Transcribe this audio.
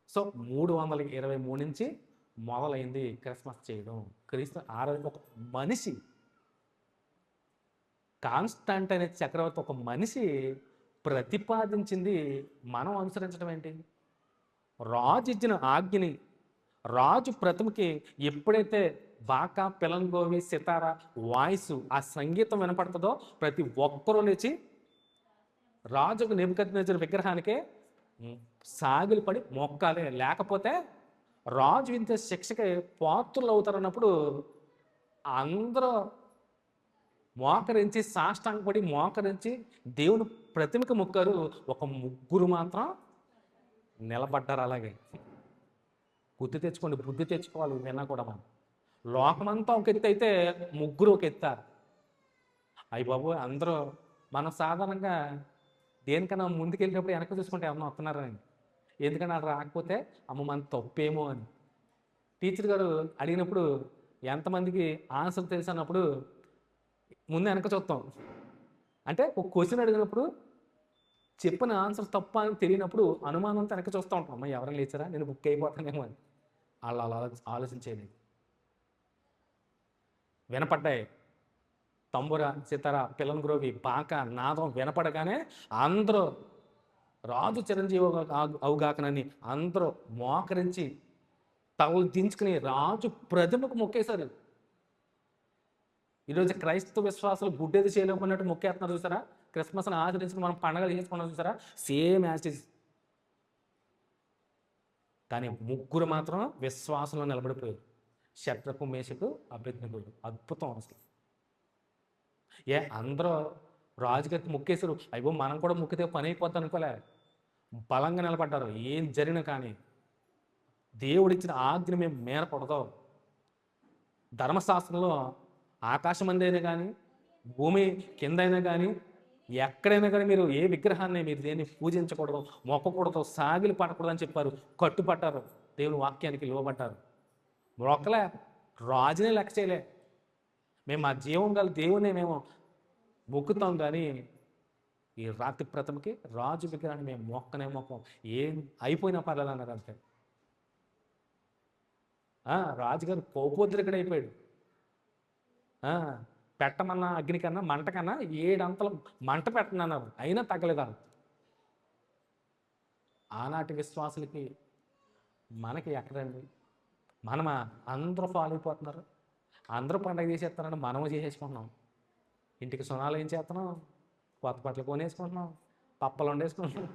So 323 నుంచి మొదలైంది Christmas చేయడం. క్రీస్తు ఆరాధన ఒక మనిషి, కాన్స్టాంట్ అనే చక్రవర్తి ఒక మనిషి ప్రతిపాదించింది మనం అనుసరించడం ఏంటి? రాజు ఇచ్చిన ఆజ్ఞని, రాజు ప్రతిమకి ఎప్పుడైతే బాకా, పిలంగోవి, సితార వాయిస్, ఆ సంగీతం వినపడుతుందో ప్రతి ఒక్కరూ లేచి రాజుకు నెబుకద్నెజరు విగ్రహానికే సాగిలు పడి మొక్కాలి. లేకపోతే రాజు వింటే శిక్షకి పాత్రులు అవుతారన్నప్పుడు అందరూ మోకరించి, సాష్టాంగపడి మోకరించి దేవుని ప్రతిమకి మొక్కారు. ఒక ముగ్గురు మాత్రం నిలబడ్డారు. అలాగే బుద్ధి తెచ్చుకోండి, బుద్ధి తెచ్చుకోవాలి. విన్నా కూడా మనం లోకమంతా ఒక ఎత్తు అయితే ముగ్గురు ఒక ఎత్తారు. అయ్యి బాబు అందరూ మనం సాధారణంగా దేనికన్నా ముందుకెళ్ళినప్పుడు వెనక్కి చూసుకుంటే ఏమన్నా వస్తున్నారని, ఎందుకని అలా రాకపోతే అమ్మ మన తప్పేమో అని. టీచర్ గారు అడిగినప్పుడు ఎంతమందికి ఆన్సర్ తెలుసు అన్నప్పుడు ముందు వెనక చూస్తాం. అంటే ఒక క్వశ్చన్ అడిగినప్పుడు చెప్పిన ఆన్సర్ తప్ప అని తెలియనప్పుడు అనుమానంతో వెనక చూస్తూ ఉంటాం. అమ్మ ఎవరైనా లేచారా, నేను బుక్ అయిపోతానేమో అని. వాళ్ళు అలా ఆలోచించేది. వినపడ్డాయి తంబుర, సితార, పిలంగ్రోవి, బాక, నాదం వినపడగానే అందరూ రాజు చిరంజీవి అవుగాకనని అందరూ మోకరించి తవలు దించుకుని రాజు ప్రతిమకు మొక్కేశారు. ఈరోజు క్రైస్తవ విశ్వాసాలు గుడ్డేది చేయలేకున్నట్టు మొక్కేస్తున్నారు చూసారా? క్రిస్మస్ని ఆచరించుకుని మనం పండగలు చేసుకున్నాం చూసారా? సేమ్ యాస్టిస్. కానీ ముగ్గురు మాత్రం విశ్వాసంలో నిలబడిపోయారు. శద్రకు, మేషకు, అబేద్నెగోలు. అద్భుతం అసలు. అందరూ రాజుగారికి మొక్కేశారు. అయ్యో మనం కూడా మొక్కితే పని అయిపోద్ది అనుకోలే. బలంగా నిలబడ్డారు. ఏం జరిగినా కానీ దేవుడిచ్చిన ఆజ్ఞను మేము మేరకూడదు. ధర్మశాస్త్రంలో ఆకాశం అందైనా కానీ, భూమి కింద అయినా కానీ, ఎక్కడైనా కానీ మీరు ఏ విగ్రహాన్ని మీరు దేన్ని పూజించకూడదు, మొక్కకూడదు, సాగిలి పడకూడదు అని చెప్పారు. కట్టుపట్టారు, దేవుని వాక్యానికి లోబడ్డారు. మొక్కలే, రాజునే లెక్క చేయలే. మేము ఆ జీవం గల దేవునే మేము మొక్కుతాం, కానీ ఈ రాతి ప్రతిమకి, రాజు విగ్రహాన్ని మేము మొక్కనే మొక్కం. ఏం అయిపోయినా పర్లేదు అన్నారు అంతే. రాజుగారు కోపోద్రికుడు అయిపోయాడు. పెట్టమన్నా అగ్ని కన్నా, మంట కన్నా 7 అంతలు మంట పెట్టనన్నారు, అయినా తగ్గలేదు. ఆనాటి విశ్వాసులకి మనకి ఎక్కడండి? మనమా? అందరూ ఫాలో అయిపోతున్నారు. అందరూ పండగ చేసేస్తున్నారని మనము చేసేసుకుంటున్నాం. ఇంటికి సునాలు ఏం చేస్తున్నాం? కొత్త బట్టలు కొనేసుకుంటున్నాం, పప్పలు వండేసుకుంటున్నాం.